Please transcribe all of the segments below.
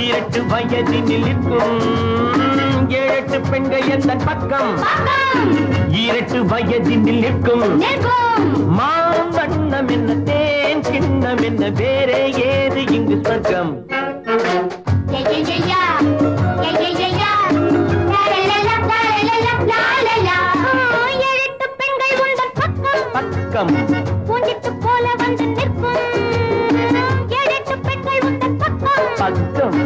8 வயதினில் இருக்கும் 7 பெண்கள் எந்தன் பக்கம் 8 வயதினில் இருக்கும் மாம்பண்ணம் என்ன தேன் கிண்ணம் என்ன வேறே ஏது இங்கு சொர்க்கம் பக்கம் பூஞ்சிட்டு போல வந்து நிற்கும் 7 பெண்கள் உந்தன் பக்கம் பக்கம்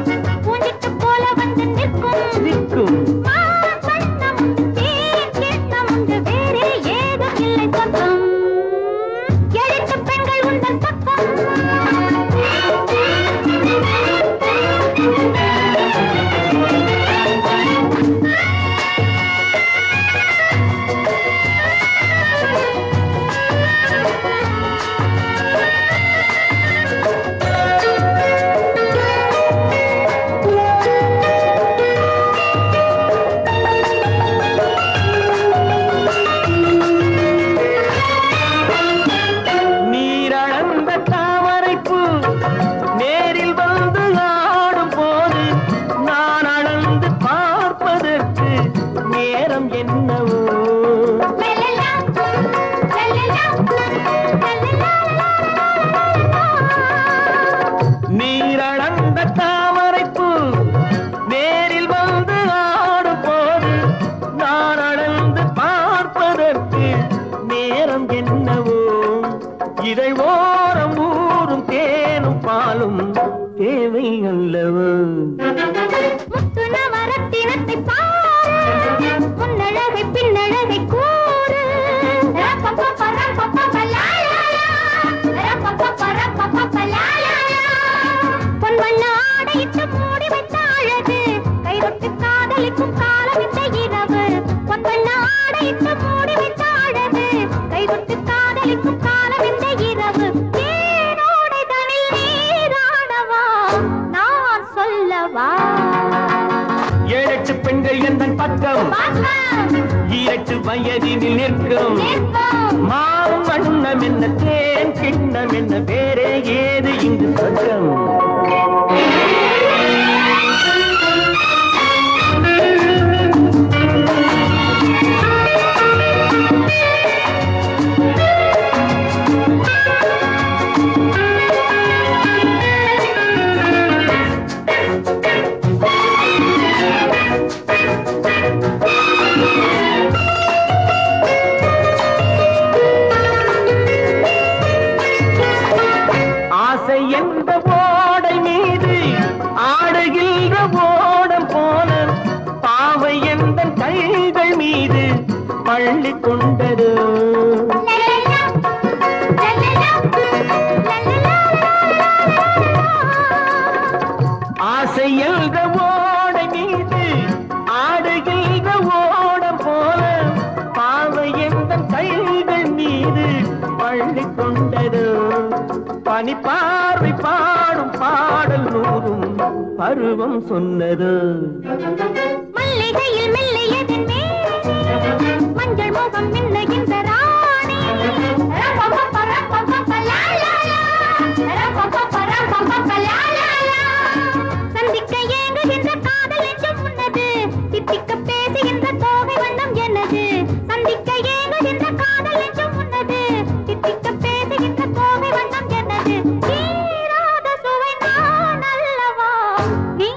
பூஞ்சிட்டு போல வந்து நிற்கும் நிற்கும் மாம்பண்ணம் தேன் கிண்ணம் உண்டு வேறே ஏதும் இல்லை சொர்க்கம் 7 பெண்கள் உந்தன் பக்கம் நீரளந்த தாமரைப்பூ நேரில் வந்து ஆடும் போது நான் அளந்து பார்ப்பதற்கு நேரம் என்னவோ இதை ஓரம் ஊரும் தேனும் பாலும் தேவை அல்லவோ முத்துநவரத்தினத்தை பாரு முன்னழகை பின்னழகை கூறு பொன்வண்ண ஆடையிட்டு மூடி வைத்த அழகு கைதொட்டு காதலிக்கும் காலம் இந்த இரவு பொன்வண்ண ஆடையிட்டு மூடி வைத்த அழகு கைதொட்டு காதலிக்கும் காலம் இந்த இரவு தேனோடை தனில் நீராடவா நான் சொல்லவா 7 பெண்கள் எந்தன் பக்கம் 8 வயதினில் நிற்கும் மாம்பண்ணம் என்ன தேன் கிண்ணம் என்ன வேறே ஏது இங்கு சொர்க்கம் ஆசை என்ற ஓடை மீது ஆடுகின்ற ஓடம் போல பாவை என்ற கைகள் மீது பள்ளி கொண்டது ஆசை என்ற ஓடை மீது ஆடுகின்ற ஓடம் போல பாவை என்ற கைகள் மீது பள்ளி கொண்டது பனி பார்வை பாடும் பாடல் நூறும் பருவம் சொன்னது மல்லிகையில் மெல்லியதன் மஞ்சள் முகம் மின்னுகின்ற ராணி சந்திக்க ஏங்குகின்ற காதல் என்றும் உன்னது தித்திக்க பேசுகின்ற தோகை வண்ணம் என்னது சந்திக்க ஏங்குகின்ற காதல் என்றும் உன்னது தித்திக்க பேசுகின்ற தோகை வண்ணம் என்னது தீராத சுவை நான் அல்லவா நீ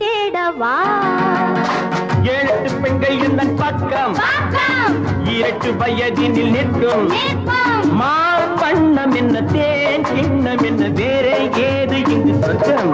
தேடவா 7 பெண்கள் எந்தன் பக்கம் 8 வயதினில் நிற்கும் மாம்பண்ணம் என்ன தேன் கிண்ணம் என்ன வேறே ஏது இங்கு சொர்க்கம்